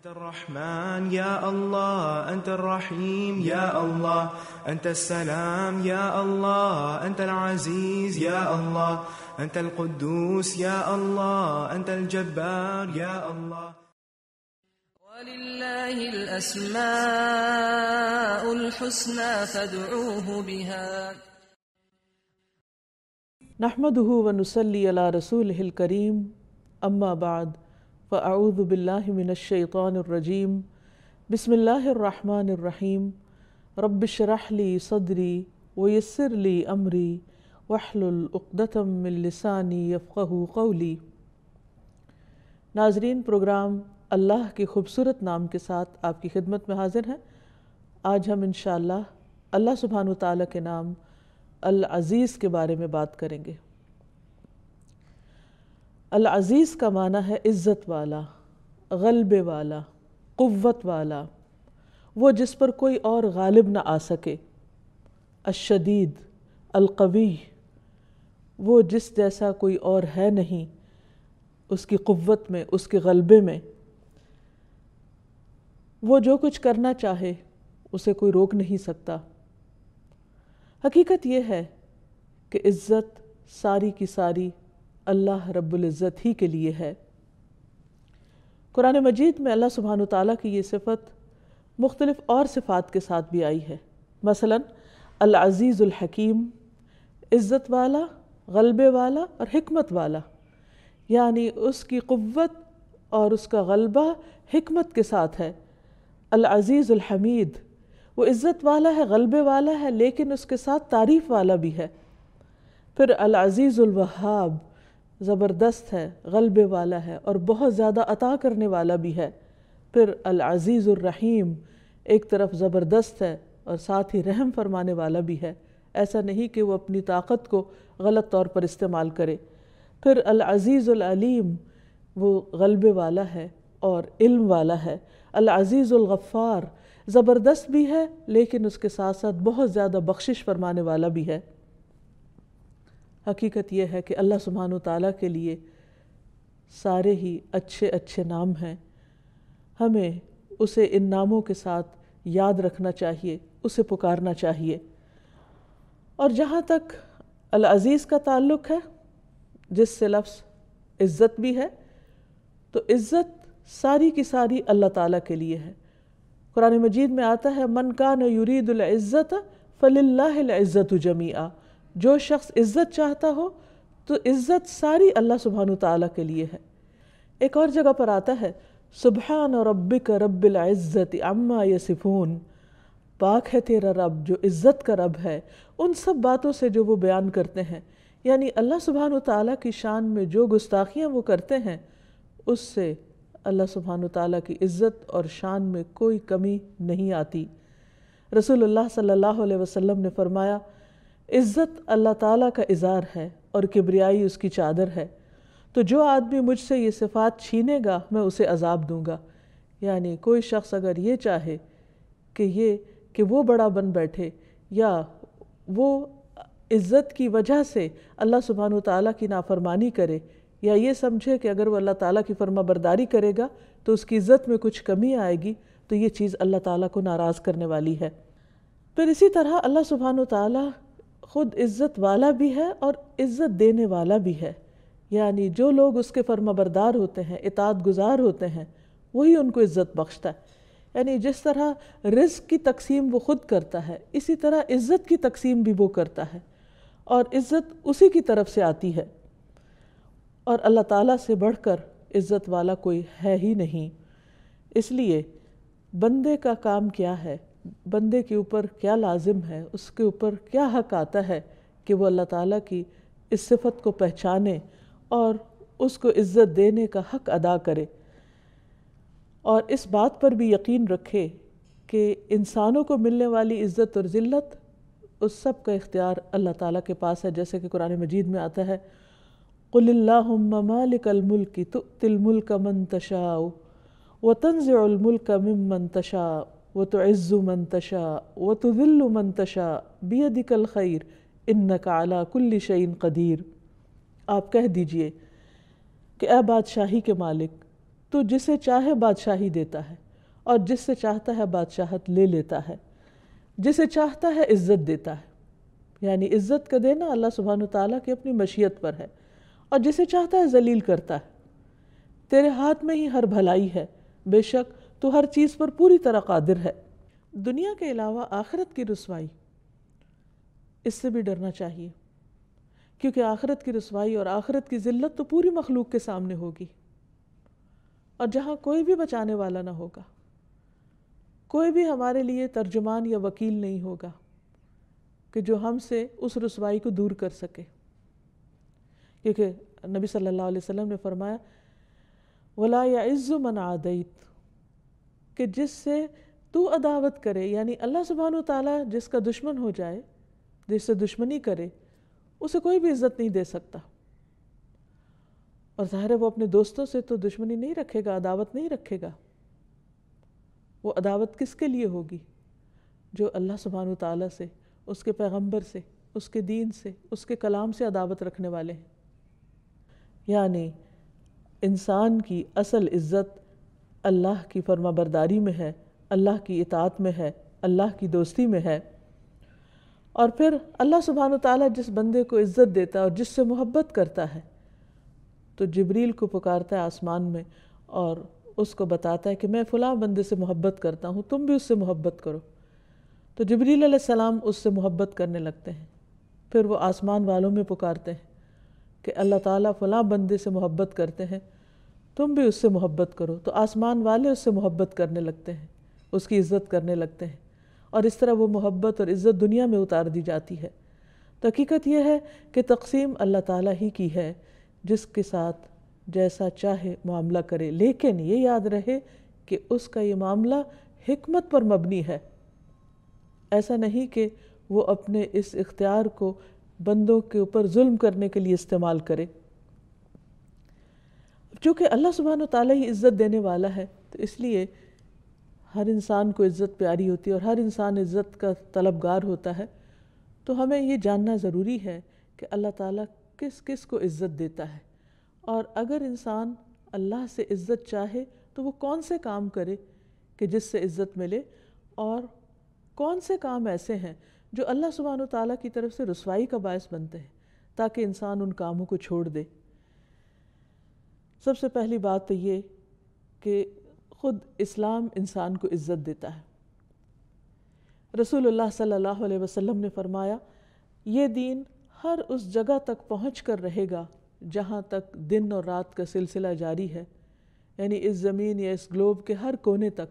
أنت الرحمن يا الله، أنت الرحيم يا الله، أنت السلام يا الله، أنت العزيز يا الله، أنت القدوس يا الله، أنت الجبار يا الله. ولله الأسماء الحسنى فادعوه بها. نحمده ونصلي على رسوله الكريم، أما بعد، فأعوذ بالله من الشيطان الرجيم. بسم الله الرحمن الرحيم. رب اشرح لي صدري ويسر لي أمري واحلل عقدة من لساني يفقهوا قولي. ناظرین، پروگرام اللہ کے خوبصورت نام کے ساتھ آپ کی خدمت میں حاضر ہیں۔ آج ہم انشاءاللہ اللہ سبحانہ وتعالیٰ کے نام العزیز کے بارے میں بات کریں گے۔ العزیز کا معنی ہے عزت والا، غلبے والا، قوت والا، وہ جس پر کوئی اور غالب نہ آ سکے۔ الشدید، القوی، وہ جس جیسا کوئی اور ہے نہیں، اس کی قوت میں، اس کے غلبے میں۔ وہ جو کچھ کرنا چاہے اسے کوئی روک نہیں سکتا۔ حقیقت یہ ہے کہ عزت ساری کی ساری اللہ رب العزت ہی کے لیے ہے۔ قرآن مجید میں اللہ سبحانہ وتعالیٰ کی یہ صفت مختلف اور صفات کے ساتھ بھی آئی ہے۔ مثلا العزیز الحکیم، عزت والا، غلبے والا اور حکمت والا، یعنی اس کی قوت اور اس کا غلبہ حکمت کے ساتھ ہے۔ العزیز الحمید، وہ عزت والا ہے، غلبے والا ہے، لیکن اس کے ساتھ تعریف والا بھی ہے۔ پھر العزیز الوہاب، زبردست ہے، غلبے والا ہے اور بہت زیادہ عطا کرنے والا بھی ہے۔ پھر العزیز الرحیم، ایک طرف زبردست ہے اور ساتھ ہی رحم فرمانے والا بھی ہے، ایسا نہیں کہ وہ اپنی طاقت کو غلط طور پر استعمال کرے۔ پھر العزیز العلیم، وہ غلبے والا ہے اور علم والا ہے۔ العزیز الغفار، زبردست بھی ہے لیکن اس کے ساتھ ساتھ بہت زیادہ بخشش فرمانے والا بھی ہے۔ حقیقت یہ ہے کہ اللہ سبحانہ وتعالیٰ کے لیے سارے ہی اچھے اچھے نام ہیں۔ ہمیں اسے ان ناموں کے ساتھ یاد رکھنا چاہیے، اسے پکارنا چاہیے۔ اور جہاں تک العزیز کا تعلق ہے، جس سے لفظ عزت بھی ہے، تو عزت ساری کی ساری اللہ تعالیٰ کے لیے ہے۔ قرآن مجید میں آتا ہے من کان یرید العزت فللہ العزت جمیعا، جو شخص عزت چاہتا ہو تو عزت ساری اللہ سبحانہ وتعالیٰ کے لیے ہے۔ ایک اور جگہ پر آتا ہے سبحان ربک رب العزت عما یصفون، پاک ہے تیرا رب جو عزت کا رب ہے ان سب باتوں سے جو وہ بیان کرتے ہیں۔ یعنی اللہ سبحانہ وتعالیٰ کی شان میں جو گستاخیاں وہ کرتے ہیں، اس سے اللہ سبحانہ وتعالیٰ کی عزت اور شان میں کوئی کمی نہیں آتی۔ رسول اللہ صلی اللہ علیہ وسلم نے فرمایا عزت اللہ تعالیٰ کا ازار ہے اور کبریائی اس کی چادر ہے، تو جو آدمی مجھ سے یہ صفات چھینے گا میں اسے عذاب دوں گا۔ یعنی کوئی شخص اگر یہ چاہے کہ وہ بڑا بن بیٹھے یا وہ عزت کی وجہ سے اللہ سبحانہ وتعالیٰ کی نافرمانی کرے، یا یہ سمجھے کہ اگر وہ اللہ تعالیٰ کی فرما برداری کرے گا تو اس کی عزت میں کچھ کمی آئے گی، تو یہ چیز اللہ تعالیٰ کو ناراض کرنے والی ہے۔ پھر اسی طرح اللہ سبحانہ وتعالیٰ خود عزت والا بھی ہے اور عزت دینے والا بھی ہے۔ یعنی جو لوگ اس کے فرما بردار ہوتے ہیں، اطاعت گزار ہوتے ہیں، وہی ان کو عزت بخشتا ہے۔ یعنی جس طرح رزق کی تقسیم وہ خود کرتا ہے، اسی طرح عزت کی تقسیم بھی وہ کرتا ہے، اور عزت اسی کی طرف سے آتی ہے۔ اور اللہ تعالیٰ سے بڑھ کر عزت والا کوئی ہے ہی نہیں۔ اس لیے بندے کا کام کیا ہے، بندے کے اوپر کیا لازم ہے، اس کے اوپر کیا حق آتا ہے کہ وہ اللہ تعالیٰ کی اس صفت کو پہچانے اور اس کو عزت دینے کا حق ادا کرے، اور اس بات پر بھی یقین رکھے کہ انسانوں کو ملنے والی عزت اور ذلت اس سب کا اختیار اللہ تعالیٰ کے پاس ہے، جیسے کہ قرآن مجید میں آتا ہے قل اللہم مالک الملک تؤتی الملک من تشاء وتنزع الملک ممن تشاء وتعز من تشاء وتذل من تشاء بیدک الخیر انک علی کل شیء قدیر۔ آپ کہہ دیجئے کہ اے بادشاہی کے مالک، تو جسے چاہے بادشاہی دیتا ہے اور جس سے چاہتا ہے بادشاہت لے لیتا ہے، جسے چاہتا ہے عزت دیتا ہے، یعنی عزت کا دینا اللہ سبحانہ وتعالیٰ کی اپنی مشیت پر ہے، اور جسے چاہتا ہے ذلیل کرتا ہے۔ تیرے ہاتھ میں ہی ہر بھلائی ہے، بے شک تو ہر چیز پر پوری طرح قادر ہے۔ دنیا کے علاوہ آخرت کی رسوائی، اس سے بھی ڈرنا چاہیے، کیونکہ آخرت کی رسوائی اور آخرت کی ذلت تو پوری مخلوق کے سامنے ہوگی، اور جہاں کوئی بھی بچانے والا نہ ہوگا، کوئی بھی ہمارے لیے ترجمان یا وکیل نہیں ہوگا کہ جو ہم سے اس رسوائی کو دور کر سکے، کیونکہ نبی صلی اللہ علیہ وسلم نے فرمایا وَلَا يَعِزُّ مَنْ عَادَيْتَ، کہ جس سے تو عداوت کرے، یعنی اللہ سبحانہ وتعالیٰ جس کا دشمن ہو جائے، جس سے دشمنی کرے، اسے کوئی بھی عزت نہیں دے سکتا۔ اور ظاہر ہے وہ اپنے دوستوں سے تو دشمنی نہیں رکھے گا، عداوت نہیں رکھے گا۔ وہ عداوت کس کے لیے ہوگی؟ جو اللہ سبحانہ وتعالیٰ سے، اس کے پیغمبر سے، اس کے دین سے، اس کے کلام سے عداوت رکھنے والے ہیں۔ یعنی انسان کی اصل عزت اللہ کی فرما برداری میں ہے، اللہ کی اطاعت میں ہے، اللہ کی دوستی میں ہے۔ اور پھر اللہ سبحانہ وتعالیٰ جس بندے کو عزت دیتا ہے اور جس سے محبت کرتا ہے تو جبریل کو پکارتا ہے آسمان میں اور اس کو بتاتا ہے کہ میں فلاں بندے سے محبت کرتا ہوں، تم بھی اس سے محبت کرو۔ تو جبریل علیہ السلام اس سے محبت کرنے لگتے ہیں، پھر وہ آسمان والوں میں پکارتے ہیں کہ اللہ تعالیٰ فلاں بندے سے محبت کرتے ہیں، تم بھی اس سے محبت کرو۔ تو آسمان والے اس سے محبت کرنے لگتے ہیں، اس کی عزت کرنے لگتے ہیں، اور اس طرح وہ محبت اور عزت دنیا میں اتار دی جاتی ہے۔ تو حقیقت یہ ہے کہ تقسیم اللہ تعالیٰ ہی کی ہے، جس کے ساتھ جیسا چاہے معاملہ کرے، لیکن یہ یاد رہے کہ اس کا یہ معاملہ حکمت پر مبنی ہے۔ ایسا نہیں کہ وہ اپنے اس اختیار کو بندوں کے اوپر ظلم کرنے کے لیے استعمال کرے۔ چونکہ اللہ سبحانہ وتعالیٰ ہی عزت دینے والا ہے، تو اس لیے ہر انسان کو عزت پیاری ہوتی ہے اور ہر انسان عزت کا طلبگار ہوتا ہے۔ تو ہمیں یہ جاننا ضروری ہے کہ اللہ تعالیٰ کس کس کو عزت دیتا ہے، اور اگر انسان اللہ سے عزت چاہے تو وہ کون سے کام کرے کہ جس سے عزت ملے، اور کون سے کام ایسے ہیں جو اللہ سبحانہ وتعالیٰ کی طرف سے رسوائی کا باعث بنتے ہیں، تاکہ انسان ان کاموں کو چھوڑ دے۔ سب سے پہلی بات تو یہ کہ خود اسلام انسان کو عزت دیتا ہے۔ رسول اللہ صلی اللہ علیہ وسلم نے فرمایا یہ دین ہر اس جگہ تک پہنچ کر رہے گا جہاں تک دن اور رات کا سلسلہ جاری ہے، یعنی اس زمین یا اس گلوب کے ہر کونے تک۔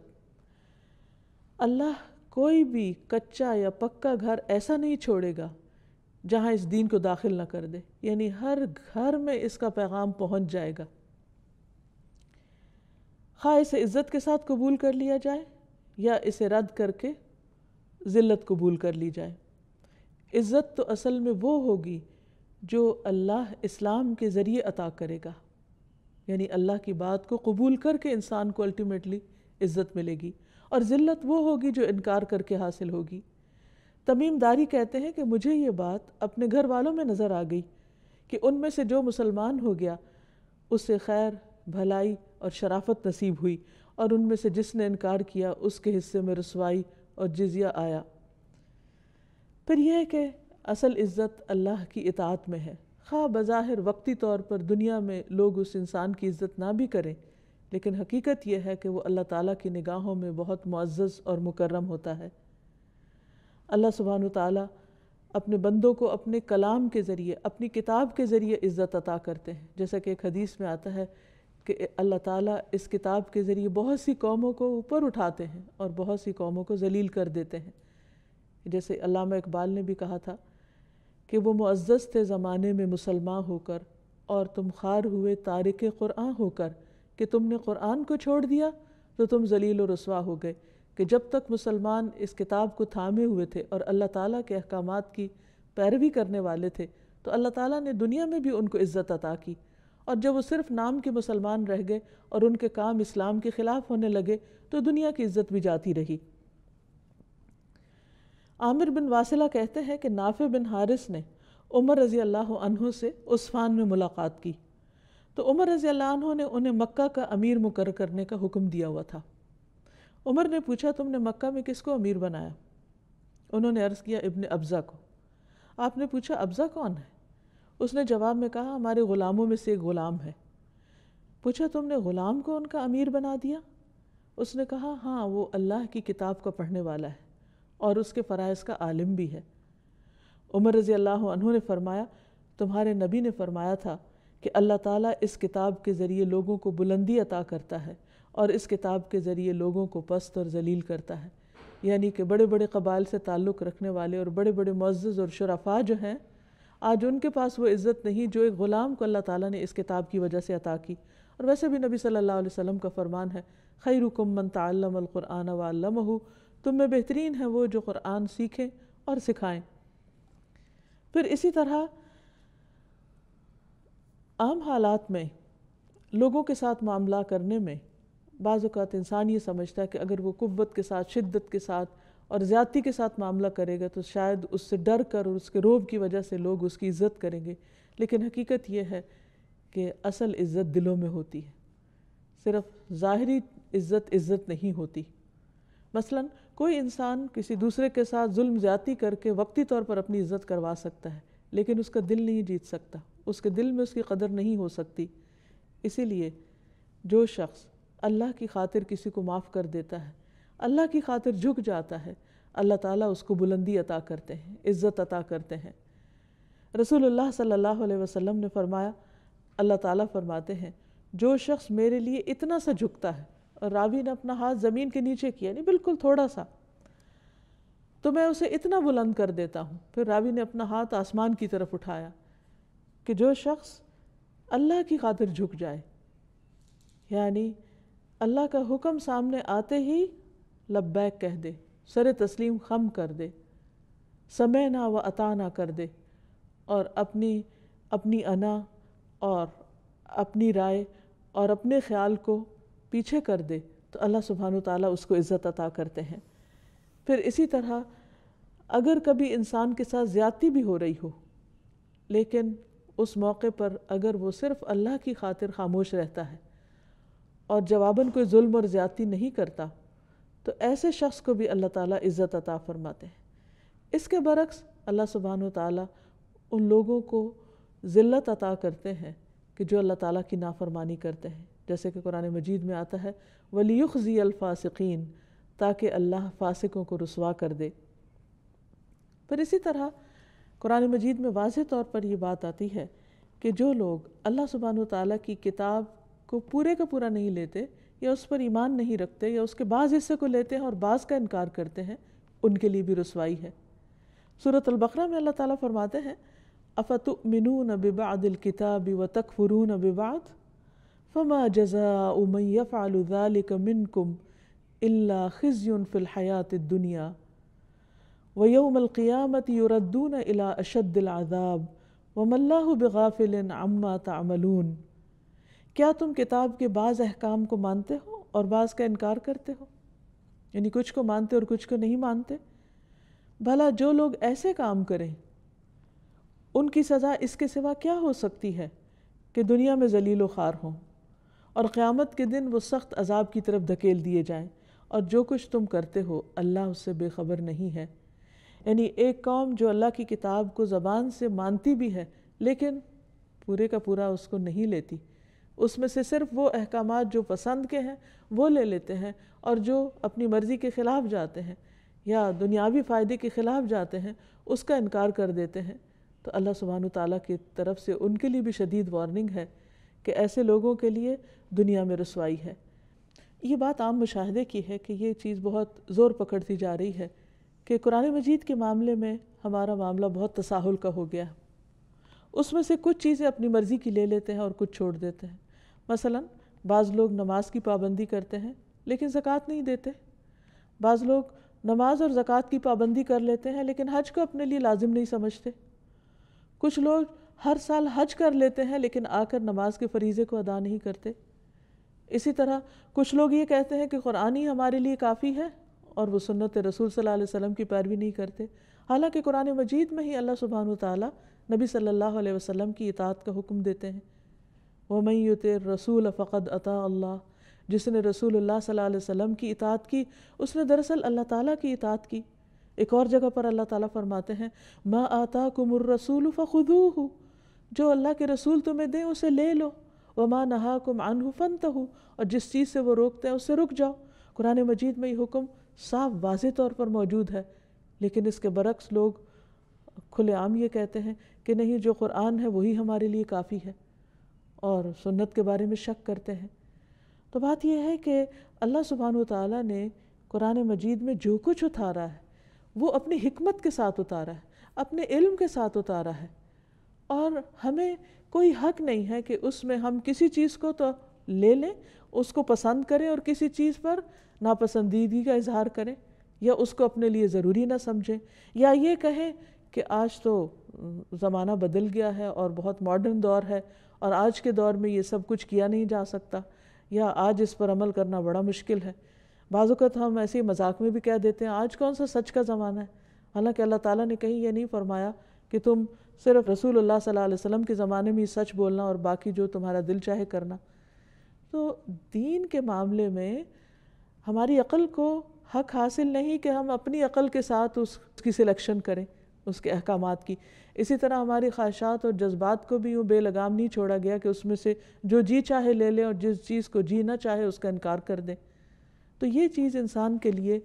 اللہ کوئی بھی کچا یا پکا گھر ایسا نہیں چھوڑے گا جہاں اس دین کو داخل نہ کر دے، یعنی ہر گھر میں اس کا پیغام پہنچ جائے گا، خواہ اسے عزت کے ساتھ قبول کر لیا جائے یا اسے رد کر کے ذلت قبول کر لی جائے۔ عزت تو اصل میں وہ ہوگی جو اللہ اسلام کے ذریعے عطا کرے گا، یعنی اللہ کی بات کو قبول کر کے انسان کو الٹیمیٹلی عزت ملے گی، اور ذلت وہ ہوگی جو انکار کر کے حاصل ہوگی۔ تمیم داری کہتے ہیں کہ مجھے یہ بات اپنے گھر والوں میں نظر آ گئی کہ ان میں سے جو مسلمان ہو گیا اسے خیر، بھلائی اور شرافت نصیب ہوئی، اور ان میں سے جس نے انکار کیا اس کے حصے میں رسوائی اور جزیہ آیا۔ پھر یہ ہے کہ اصل عزت اللہ کی اطاعت میں ہے، خواہ بظاہر وقتی طور پر دنیا میں لوگ اس انسان کی عزت نہ بھی کریں، لیکن حقیقت یہ ہے کہ وہ اللہ تعالیٰ کی نگاہوں میں بہت معزز اور مکرم ہوتا ہے۔ اللہ سبحانہ وتعالیٰ اپنے بندوں کو اپنے کلام کے ذریعے، اپنی کتاب کے ذریعے عزت عطا کرتے ہیں، جیسا کہ ایک حدیث میں آتا ہے کہ اللہ تعالیٰ اس کتاب کے ذریعے بہت سی قوموں کو اوپر اٹھاتے ہیں اور بہت سی قوموں کو ذلیل کر دیتے ہیں۔ جیسے علامہ اقبال نے بھی کہا تھا کہ وہ معزز تھے زمانے میں مسلمان ہو کر، اور تم خوار ہوئے تارک قرآن ہو کر، کہ تم نے قرآن کو چھوڑ دیا تو تم ذلیل و رسوا ہو گئے۔ کہ جب تک مسلمان اس کتاب کو تھامے ہوئے تھے اور اللہ تعالیٰ کے احکامات کی پیروی کرنے والے تھے تو اللہ تعالیٰ نے دنیا میں بھی ان کو عزت عطا کی، اور جب وہ صرف نام کے مسلمان رہ گئے اور ان کے کام اسلام کے خلاف ہونے لگے تو دنیا کی عزت بھی جاتی رہی۔ عامر بن واصلہ کہتے ہیں کہ نافع بن حارث نے عمر رضی اللہ عنہ سے عصفان میں ملاقات کی، تو عمر رضی اللہ عنہ نے انہیں مکہ کا امیر مقرر کرنے کا حکم دیا ہوا تھا۔ عمر نے پوچھا تم نے مکہ میں کس کو امیر بنایا؟ انہوں نے عرض کیا ابن ابزہ کو۔ آپ نے پوچھا ابزہ کون ہے؟ اس نے جواب میں کہا ہمارے غلاموں میں سے ایک غلام ہے۔ پوچھا تم نے غلام کو ان کا امیر بنا دیا؟ اس نے کہا ہاں، وہ اللہ کی کتاب کا پڑھنے والا ہے اور اس کے فرائض کا عالم بھی ہے۔ عمر رضی اللہ عنہ نے فرمایا تمہارے نبی نے فرمایا تھا کہ اللہ تعالیٰ اس کتاب کے ذریعے لوگوں کو بلندی عطا کرتا ہے اور اس کتاب کے ذریعے لوگوں کو پست اور ذلیل کرتا ہے، یعنی کہ بڑے بڑے قبائل سے تعلق رکھنے والے اور بڑے بڑے معزز اور شرفاء جو ہیں، آج ان کے پاس وہ عزت نہیں جو ایک غلام کو اللہ تعالیٰ نے اس کتاب کی وجہ سے عطا کی۔ اور ویسے بھی نبی صلی اللہ علیہ وسلم کا فرمان ہے خیرکم من تعلم القرآن وعلمہ، تم میں بہترین ہے وہ جو قرآن سیکھیں اور سکھائیں۔ پھر اسی طرح عام حالات میں لوگوں کے ساتھ معاملہ کرنے میں بعض اوقات انسان یہ سمجھتا ہے کہ اگر وہ قوت کے ساتھ، شدت کے ساتھ اور زیادتی کے ساتھ معاملہ کرے گا تو شاید اس سے ڈر کر اور اس کے روب کی وجہ سے لوگ اس کی عزت کریں گے، لیکن حقیقت یہ ہے کہ اصل عزت دلوں میں ہوتی ہے، صرف ظاہری عزت نہیں ہوتی۔ مثلا کوئی انسان کسی دوسرے کے ساتھ ظلم زیادتی کر کے وقتی طور پر اپنی عزت کروا سکتا ہے، لیکن اس کا دل نہیں جیت سکتا، اس کے دل میں اس کی قدر نہیں ہو سکتی۔ اسی لیے جو شخص اللہ کی خاطر کسی کو معاف کر دیتا ہے، اللہ کی خاطر جھک جاتا ہے، اللہ تعالیٰ اس کو بلندی عطا کرتے ہیں، عزت عطا کرتے ہیں۔ رسول اللہ صلی اللہ علیہ وسلم نے فرمایا، اللہ تعالیٰ فرماتے ہیں جو شخص میرے لیے اتنا سا جھکتا ہے، اور راوی نے اپنا ہاتھ زمین کے نیچے کیا، یعنی بالکل تھوڑا سا، تو میں اسے اتنا بلند کر دیتا ہوں۔ پھر راوی نے اپنا ہاتھ آسمان کی طرف اٹھایا کہ جو شخص اللہ کی خاطر جھک جائے، یعنی اللہ کا حکم سامنے آتے ہی لبیک کہہ دے، سر تسلیم خم کر دے، سمعنا و اطعنا کر دے، اور اپنی انا اور اپنی رائے اور اپنے خیال کو پیچھے کر دے، تو اللہ سبحانہ وتعالیٰ اس کو عزت عطا کرتے ہیں۔ پھر اسی طرح اگر کبھی انسان کے ساتھ زیادتی بھی ہو رہی ہو، لیکن اس موقع پر اگر وہ صرف اللہ کی خاطر خاموش رہتا ہے اور جواباً کوئی ظلم اور زیادتی نہیں کرتا، تو ایسے شخص کو بھی اللہ تعالیٰ عزت عطا فرماتے ہیں۔ اس کے برعکس اللہ سبحانہ وتعالیٰ ان لوگوں کو ذلت عطا کرتے ہیں کہ جو اللہ تعالیٰ کی نافرمانی کرتے ہیں، جیسے کہ قرآن مجید میں آتا ہے وَلِيُخْزِيَ الْفَاسِقِينَ، تاکہ اللہ فاسقوں کو رسوا کر دے۔ پھر اسی طرح قرآن مجید میں واضح طور پر یہ بات آتی ہے کہ جو لوگ اللہ سبحانہ وتعالیٰ کی کتاب کو پورے کا پورا نہیں لیتے، یا اس پر ایمان نہیں رکھتے، یا اس کے بعض حصے کو لیتے ہیں اور بعض کا انکار کرتے ہیں، ان کے لیے بھی رسوائی ہے۔ سورۃ البقرہ میں اللہ تعالیٰ فرماتے ہیں اَفَتُؤْمِنُونَ بِبَعْضِ الْكِتَابِ وَتَكْفُرُونَ بِبَعْضٍ فَمَا جَزَاءُ مَن يَفْعَلُ ذَلِكَ مِنكُمْ إِلَّا خِزْيٌ فِي الْحَيَاةِ الدُّنْيَا وَيَوْمَ الْقِيَامَةِ يُرَدُّونَ إِلَىٰ أَشَدِّ الْعَذَابِ وَمَا اللَّهُ بِغَافِلٍ عَمَّا تَعْمَلُونَ۔ کیا تم کتاب کے بعض احکام کو مانتے ہو اور بعض کا انکار کرتے ہو؟ یعنی کچھ کو مانتے اور کچھ کو نہیں مانتے؟ بھلا جو لوگ ایسے کام کریں ان کی سزا اس کے سوا کیا ہو سکتی ہے کہ دنیا میں ذلیل و خوار ہوں اور قیامت کے دن وہ سخت عذاب کی طرف دھکیل دیے جائیں، اور جو کچھ تم کرتے ہو اللہ اس سے بے خبر نہیں ہے۔ یعنی ایک قوم جو اللہ کی کتاب کو زبان سے مانتی بھی ہے لیکن پورے کا پورا اس کو نہیں لیتی، اس میں سے صرف وہ احکامات جو پسند کے ہیں وہ لے لیتے ہیں، اور جو اپنی مرضی کے خلاف جاتے ہیں یا دنیاوی فائدے کے خلاف جاتے ہیں اس کا انکار کر دیتے ہیں، تو اللہ سبحانہ وتعالیٰ کی طرف سے ان کے لیے بھی شدید وارننگ ہے کہ ایسے لوگوں کے لیے دنیا میں رسوائی ہے۔ یہ بات عام مشاہدے کی ہے کہ یہ چیز بہت زور پکڑتی جا رہی ہے کہ قرآن مجید کے معاملے میں ہمارا معاملہ بہت تساہل کا ہو گیا، اس میں سے کچھ چیزیں اپنی مرضی کی لے لیتے ہیں اور کچھ چھوڑ دیتے ہیں۔ مثلا بعض لوگ نماز کی پابندی کرتے ہیں لیکن زکوٰۃ نہیں دیتے، بعض لوگ نماز اور زکوٰۃ کی پابندی کر لیتے ہیں لیکن حج کو اپنے لیے لازم نہیں سمجھتے، کچھ لوگ ہر سال حج کر لیتے ہیں لیکن آ کر نماز کے فریضے کو ادا نہیں کرتے۔ اسی طرح کچھ لوگ یہ کہتے ہیں کہ قرآن ہی ہمارے لیے کافی ہے اور وہ سنت رسول صلی اللہ علیہ وسلم کی پیروی نہیں کرتے، حالانکہ قرآن مجید میں ہی اللہ سبحانہ وتعالیٰ نبی صلی اللہ علیہ وسلم کی اطاعت کا حکم دیتے ہیں۔ وَمَن يُطِعِ الرَّسُولَ فَقَدْ أَطَاعَ اللَّهَ، جس نے رسول اللہ صلی اللہ علیہ وسلم کی اطاعت کی اس نے دراصل اللہ تعالیٰ کی اطاعت کی۔ ایک اور جگہ پر اللہ تعالیٰ فرماتے ہیں مَا آتَاكُمُ الرَّسُولُ فَخُذُوهُ، جو اللہ کے رسول تمہیں دیں اسے لے لو، وَمَا نَهَاكُمْ عَنْهُ فَانْتَهُوا، اور جس چیز سے وہ روکتے ہیں اس سے رک جاؤ۔ قرآن مجید میں یہ حکم صاف واضح طور پر موجود ہے، لیکن اس کے برعکس لوگ کھلے عام یہ کہتے ہیں کہ نہیں، جو قرآن ہے وہی ہمارے لیے کافی ہے، اور سنت کے بارے میں شک کرتے ہیں۔ تو بات یہ ہے کہ اللہ سبحانہ وتعالیٰ نے قرآن مجید میں جو کچھ اتارا ہے وہ اپنی حکمت کے ساتھ اتارا ہے، اپنے علم کے ساتھ اتارا ہے، اور ہمیں کوئی حق نہیں ہے کہ اس میں ہم کسی چیز کو تو لے لیں، اس کو پسند کریں، اور کسی چیز پر ناپسندیدگی کا اظہار کریں، یا اس کو اپنے لیے ضروری نہ سمجھیں، یا یہ کہیں کہ آج تو زمانہ بدل گیا ہے اور بہت ماڈرن دور ہے اور آج کے دور میں یہ سب کچھ کیا نہیں جا سکتا، یا آج اس پر عمل کرنا بڑا مشکل ہے۔ بعض اوقات ہم ایسے ہی مذاق میں بھی کہہ دیتے ہیں آج کون سا سچ کا زمانہ ہے، حالانکہ اللہ تعالیٰ نے کہیں یہ نہیں فرمایا کہ تم صرف رسول اللہ صلی اللہ علیہ وسلم کے زمانے میں ہی سچ بولنا اور باقی جو تمہارا دل چاہے کرنا۔ تو دین کے معاملے میں ہماری عقل کو حق حاصل نہیں کہ ہم اپنی عقل کے ساتھ اس کی سلیکشن کریں اس کے احکامات کی۔ اسی طرح ہماری خواہشات اور جذبات کو بھی یوں بے لگام نہیں چھوڑا گیا کہ اس میں سے جو جی چاہے لے لیں اور جس چیز کو جی نہ چاہے اس کا انکار کر دیں۔ تو یہ چیز انسان کے لیے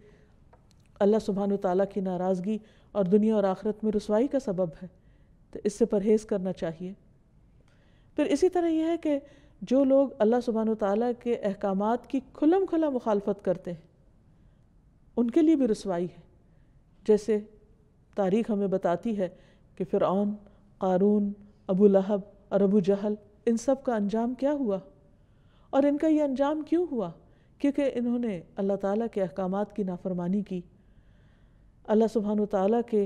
اللہ سبحانہ وتعالیٰ کی ناراضگی اور دنیا اور آخرت میں رسوائی کا سبب ہے، تو اس سے پرہیز کرنا چاہیے۔ پھر اسی طرح یہ ہے کہ جو لوگ اللہ سبحانہ وتعالیٰ کے احکامات کی کھلم کھلا مخالفت کرتے ہیں ان کے لیے بھی رسوائی ہے۔ جیسے تاریخ ہمیں بتاتی ہے کہ فرعون، قارون، ابو لہب اور ابو جہل، ان سب کا انجام کیا ہوا، اور ان کا یہ انجام کیوں ہوا؟ کیونکہ انہوں نے اللہ تعالیٰ کے احکامات کی نافرمانی کی، اللہ سبحانہ وتعالیٰ کے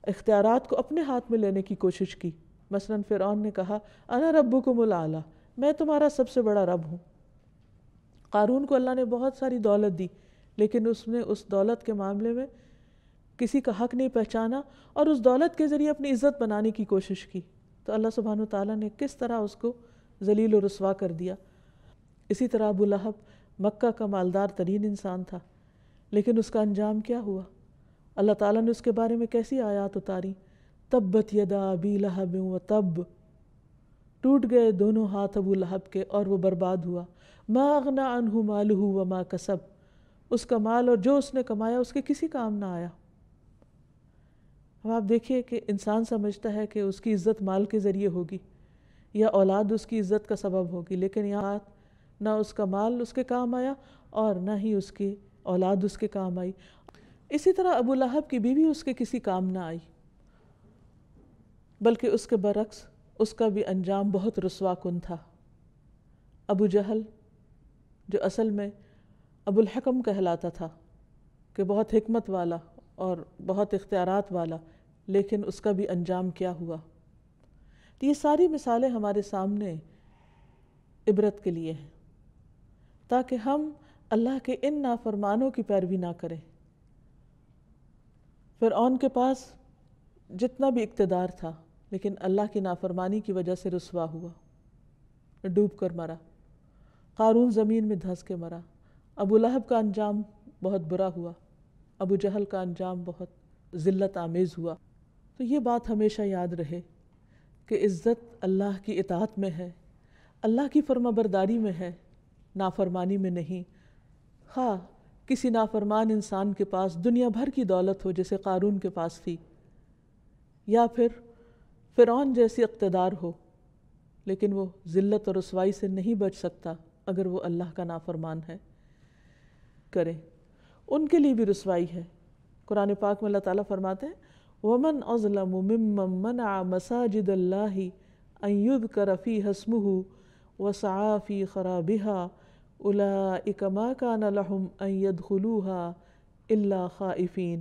اختیارات کو اپنے ہاتھ میں لینے کی کوشش کی۔ مثلا فرعون نے کہا انا ربکم الاعلی، میں تمہارا سب سے بڑا رب ہوں۔ قارون کو اللہ نے بہت ساری دولت دی، لیکن اس نے اس دولت کے معاملے میں کسی کا حق نہیں پہچانا اور اس دولت کے ذریعے اپنی عزت بنانے کی کوشش کی، تو اللہ سبحانہ وتعالیٰ نے کس طرح اس کو ذلیل و رسوا کر دیا۔ اسی طرح ابو لہب مکہ کا مالدار ترین انسان تھا، لیکن اس کا انجام کیا ہوا؟ اللہ تعالیٰ نے اس کے بارے میں کیسی آیات اتاری؟ تبت یدا ابی لہب وتب، ٹوٹ گئے دونوں ہاتھ ابو لہب کے اور وہ برباد ہوا۔ ما اغنی عنہ مالہ وما کسب، اس کا مال اور جو اس نے کمایا اس کے کسی کام نہ آیا۔ اب آپ دیکھیے کہ انسان سمجھتا ہے کہ اس کی عزت مال کے ذریعے ہوگی یا اولاد اس کی عزت کا سبب ہوگی، لیکن یہاں نہ اس کا مال اس کے کام آیا اور نہ ہی اس کی اولاد اس کے کام آئی۔ اسی طرح ابو لہب کی بیوی اس کے کسی کام نہ آئی، بلکہ اس کے برعکس اس کا بھی انجام بہت رسوا کن تھا۔ ابو جہل جو اصل میں ابو الحکم کہلاتا تھا کہ بہت حکمت والا اور بہت اختیارات والا، لیکن اس کا بھی انجام کیا ہوا؟ تو یہ ساری مثالیں ہمارے سامنے عبرت کے لیے ہیں، تاکہ ہم اللہ کے ان نافرمانوں کی پیروی نہ کریں۔ فرعون کے پاس جتنا بھی اقتدار تھا، لیکن اللہ کی نافرمانی کی وجہ سے رسوا ہوا، ڈوب کر مرا۔ قارون زمین میں دھنس کے مرا۔ ابو لہب کا انجام بہت برا ہوا، ابو جہل کا انجام بہت ذلت آمیز ہوا۔ تو یہ بات ہمیشہ یاد رہے کہ عزت اللہ کی اطاعت میں ہے، اللہ کی فرما برداری میں ہے، نافرمانی میں نہیں۔ خواہ کسی نافرمان انسان کے پاس دنیا بھر کی دولت ہو جیسے قارون کے پاس تھی، یا پھر فرعون جیسی اقتدار ہو، لیکن وہ ذلت اور رسوائی سے نہیں بچ سکتا اگر وہ اللہ کا نافرمان ہے کرے، ان کے لیے بھی رسوائی ہے۔ قرآن پاک میں اللہ تعالیٰ فرماتے ہیں وَمَنْ أَظْلَمُ مِمَّنْ مَنَعَ مَسَاجِدَ اللَّهِ أَنْ يُذْكَرَ فِيهَا اسْمُهُ وَسَعَى فِي خَرَابِهَا أُولَئِكَ مَا كَانَ لَهُمْ أَنْ يَدْخُلُوهَا إِلَّا خَائِفِينَ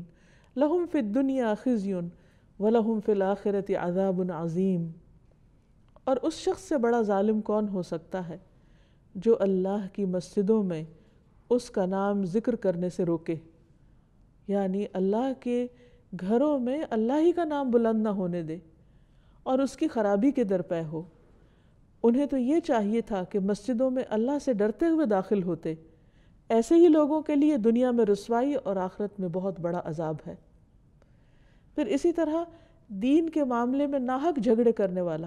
لَهُمْ فِي الدُّنْيَا خِزْيٌ وَلَهُمْ فِي الْآخِرَةِ عَذَابٌ عَظِيمٌ۔ اور اس شخص سے بڑا ظالم کون ہو سکتا ہے جو اللہ کی مسجدوں میں اس کا نام ذکر کرنے سے روکے، یعنی اللہ کے گھروں میں اللہ ہی کا نام بلند نہ ہونے دے اور اس کی خرابی کے درپے ہو۔ انہیں تو یہ چاہیے تھا کہ مسجدوں میں اللہ سے ڈرتے ہوئے داخل ہوتے، ایسے ہی لوگوں کے لیے دنیا میں رسوائی اور آخرت میں بہت بڑا عذاب ہے۔ پھر اسی طرح دین کے معاملے میں ناحق جھگڑے کرنے والا،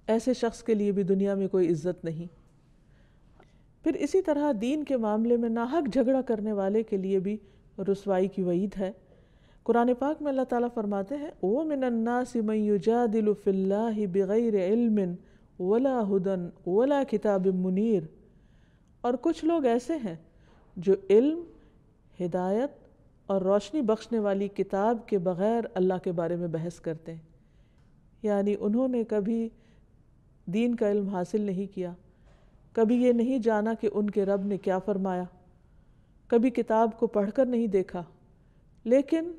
ایسے شخص کے لیے بھی دنیا میں کوئی عزت نہیں۔ پھر اسی طرح دین کے معاملے میں ناحق جھگڑا کرنے والے کے لیے بھی رسوائی کی وعید ہے۔ قرآن پاک میں اللہ تعالیٰ فرماتے ہیں وَمِنَ النَّاسِ مَن يُجَادِلُ فِي اللَّهِ بِغَيْرِ عِلْمٍ وَلَا هُدًى وَلَا كِتَابٍ مُنِيرٍ، اور کچھ لوگ ایسے ہیں جو علم، ہدایت اور روشنی بخشنے والی کتاب کے بغیر اللہ کے بارے میں بحث کرتے ہیں، یعنی انہوں نے کبھی دین کا علم حاصل نہیں کیا، کبھی یہ نہیں جانا کہ ان کے رب نے کیا فرمایا، کبھی کتاب کو پڑھ کر نہیں دیکھا، لیکن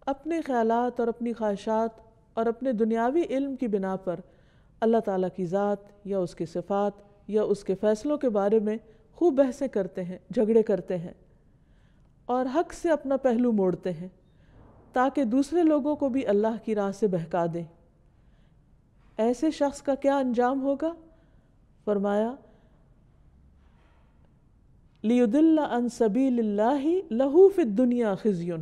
اپنے خیالات اور اپنی خواہشات اور اپنے دنیاوی علم کی بنا پر اللہ تعالیٰ کی ذات یا اس کی صفات یا اس کے فیصلوں کے بارے میں خوب بحثیں کرتے ہیں، جھگڑے کرتے ہیں اور حق سے اپنا پہلو موڑتے ہیں تاکہ دوسرے لوگوں کو بھی اللہ کی راہ سے بہکا دیں۔ ایسے شخص کا کیا انجام ہوگا؟ فرمایا لِيُضِلَّ عَن سَبِيلِ اللَّهِ لَهُ فِي الدُّنْيَا خِزْيٌ،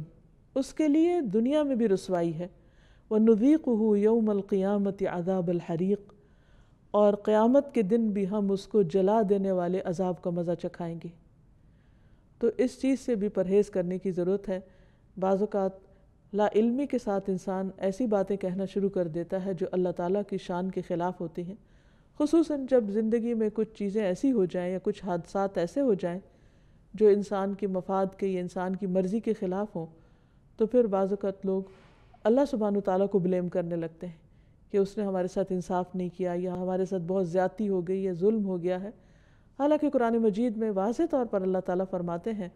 اس کے لیے دنیا میں بھی رسوائی ہے، وَنُذِيقُهُ يَوْمَ الْقِيَامَةِ عَذَابَ الْحَرِيقِ، اور قیامت کے دن بھی ہم اس کو جلا دینے والے عذاب کا مزہ چکھائیں گے۔ تو اس چیز سے بھی پرہیز کرنے کی ضرورت ہے۔ بعض اوقات لا علمی کے ساتھ انسان ایسی باتیں کہنا شروع کر دیتا ہے جو اللہ تعالیٰ کی شان کے خلاف ہوتی ہیں، خصوصاً جب زندگی میں کچھ چیزیں ایسی ہو جائیں یا کچھ حادثات ایسے ہو جائیں جو انسان کے مفاد کے یا انسان کی مرضی کے خلاف ہوں، تو پھر بعض اوقات لوگ اللہ سبحانہ وتعالیٰ کو بلیم کرنے لگتے ہیں کہ اس نے ہمارے ساتھ انصاف نہیں کیا یا ہمارے ساتھ بہت زیادتی ہو گئی یا ظلم ہو گیا ہے۔ حالانکہ قرآن مجید میں واضح طور پر اللہ تعالیٰ فرماتے ہیں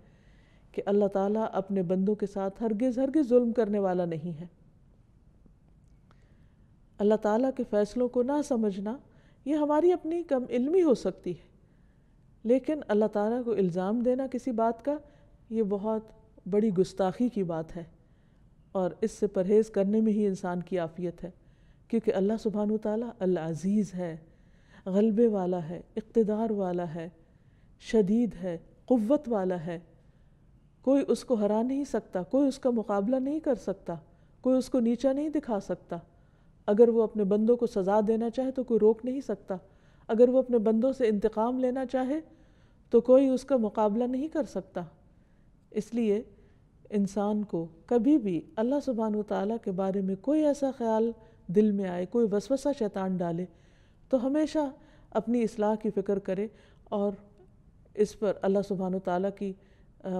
کہ اللہ تعالیٰ اپنے بندوں کے ساتھ ہرگز ظلم کرنے والا نہیں ہے۔ اللہ تعالیٰ کے فیصلوں کو نہ سمجھنا یہ ہماری اپنی کم علمی ہو سکتی ہے، لیکن اللہ تعالیٰ کو الزام دینا کسی بات کا یہ بہت بڑی گستاخی کی بات ہے، اور اس سے پرہیز کرنے میں ہی انسان کی عافیت ہے، کیونکہ اللہ سبحانہ وتعالیٰ العزیز ہے، غلبے والا ہے، اقتدار والا ہے، شدید ہے، قوت والا ہے، کوئی اس کو ہرا نہیں سکتا، کوئی اس کا مقابلہ نہیں کر سکتا، کوئی اس کو نیچا نہیں دکھا سکتا۔ اگر وہ اپنے بندوں کو سزا دینا چاہے تو کوئی روک نہیں سکتا، اگر وہ اپنے بندوں سے انتقام لینا چاہے تو کوئی اس کا مقابلہ نہیں کر سکتا۔ اس لیے انسان کو کبھی بھی اللہ سبحانہ وتعالیٰ کے بارے میں کوئی ایسا خیال دل میں آئے، کوئی وسوسہ شیطان ڈالے، تو ہمیشہ اپنی اصلاح کی فکر کرے اور اس پر اللہ سبحانہ وتعالیٰ کی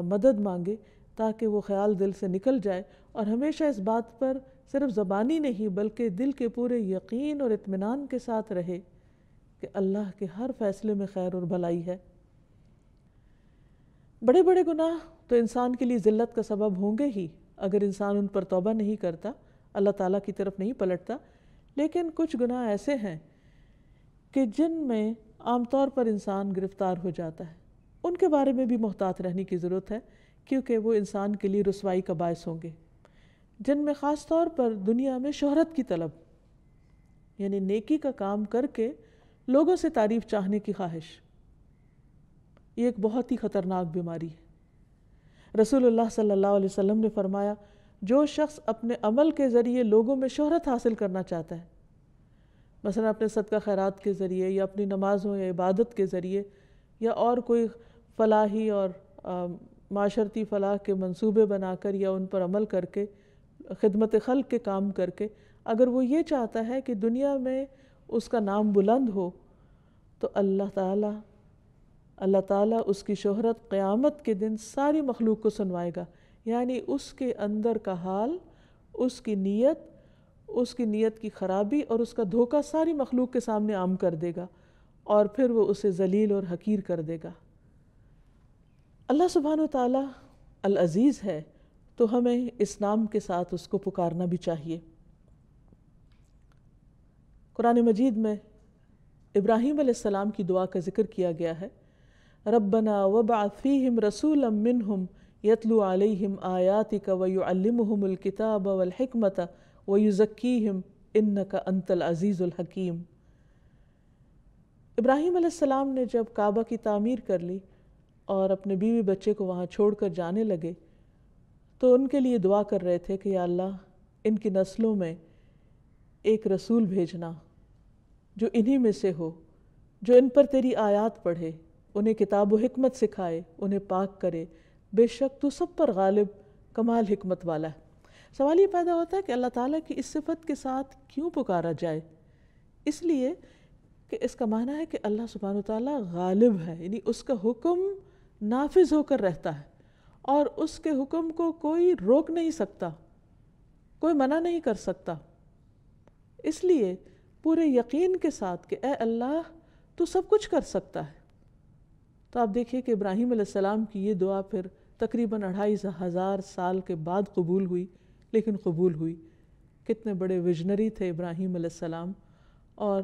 مدد مانگے تاکہ وہ خیال دل سے نکل جائے، اور ہمیشہ اس بات پر صرف زبانی نہیں بلکہ دل کے پورے یقین اور اطمینان کے ساتھ رہے کہ اللہ کے ہر فیصلے میں خیر اور بھلائی ہے۔ بڑے بڑے گناہ تو انسان کے لیے ذلت کا سبب ہوں گے ہی اگر انسان ان پر توبہ نہیں کرتا، اللہ تعالیٰ کی طرف نہیں پلٹتا، لیکن کچھ گناہ ایسے ہیں کہ جن میں عام طور پر انسان گرفتار ہو جاتا ہے، ان کے بارے میں بھی محتاط رہنے کی ضرورت ہے، کیونکہ وہ انسان کے لیے رسوائی کا باعث ہوں گے، جن میں خاص طور پر دنیا میں شہرت کی طلب، یعنی نیکی کا کام کر کے لوگوں سے تعریف چاہنے کی خواہش، یہ ایک بہت ہی خطرناک بیماری ہے۔ رسول اللہ صلی اللہ علیہ وسلم نے فرمایا جو شخص اپنے عمل کے ذریعے لوگوں میں شہرت حاصل کرنا چاہتا ہے، مثلا اپنے صدقہ خیرات کے ذریعے یا اپنی نمازوں یا عبادت کے ذریعے یا اور کوئی فلاحی اور معاشرتی فلاح کے منصوبے بنا کر یا ان پر عمل کر کے، خدمت خلق کے کام کر کے، اگر وہ یہ چاہتا ہے کہ دنیا میں اس کا نام بلند ہو، تو اللہ تعالیٰ اس کی شہرت قیامت کے دن ساری مخلوق کو سنوائے گا، یعنی اس کے اندر کا حال، اس کی نیت کی خرابی اور اس کا دھوکہ ساری مخلوق کے سامنے عام کر دے گا، اور پھر وہ اسے ذلیل اور حقیر کر دے گا۔ اللہ سبحانہ و تعالیٰ العزیز ہے، تو ہمیں اس نام کے ساتھ اس کو پکارنا بھی چاہیے۔ قرآن مجید میں ابراہیم علیہ السلام کی دعا کا ذکر کیا گیا ہے، ربنا وابعث فیہم رسولا منہم یتلو علیہم آیاتک ویعلمہم الکتاب والحکمت ویزکیہم انک انت العزیز الحکیم۔ ابراہیم علیہ السلام نے جب کعبہ کی تعمیر کر لی اور اپنے بیوی بچے کو وہاں چھوڑ کر جانے لگے تو ان کے لیے دعا کر رہے تھے کہ یا اللہ ان کی نسلوں میں ایک رسول بھیجنا جو انہی میں سے ہو، جو ان پر تیری آیات پڑھے، انہیں کتاب و حکمت سکھائے، انہیں پاک کرے، بے شک تو سب پر غالب کمال حکمت والا ہے۔ سوال یہ پیدا ہوتا ہے کہ اللہ تعالیٰ کی اس صفت کے ساتھ کیوں پکارا جائے؟ اس لیے کہ اس کا معنی ہے کہ اللہ سبحانہ وتعالیٰ غالب ہے، یعنی اس کا حکم نافذ ہو کر رہتا ہے اور اس کے حکم کو کوئی روک نہیں سکتا، کوئی منع نہیں کر سکتا۔ اس لیے پورے یقین کے ساتھ کہ اے اللہ تو سب کچھ کر سکتا ہے۔ تو آپ دیکھیے کہ ابراہیم علیہ السلام کی یہ دعا پھر تقریباً 2500 سال کے بعد قبول ہوئی، لیکن قبول ہوئی۔ کتنے بڑے ویژنری تھے ابراہیم علیہ السلام، اور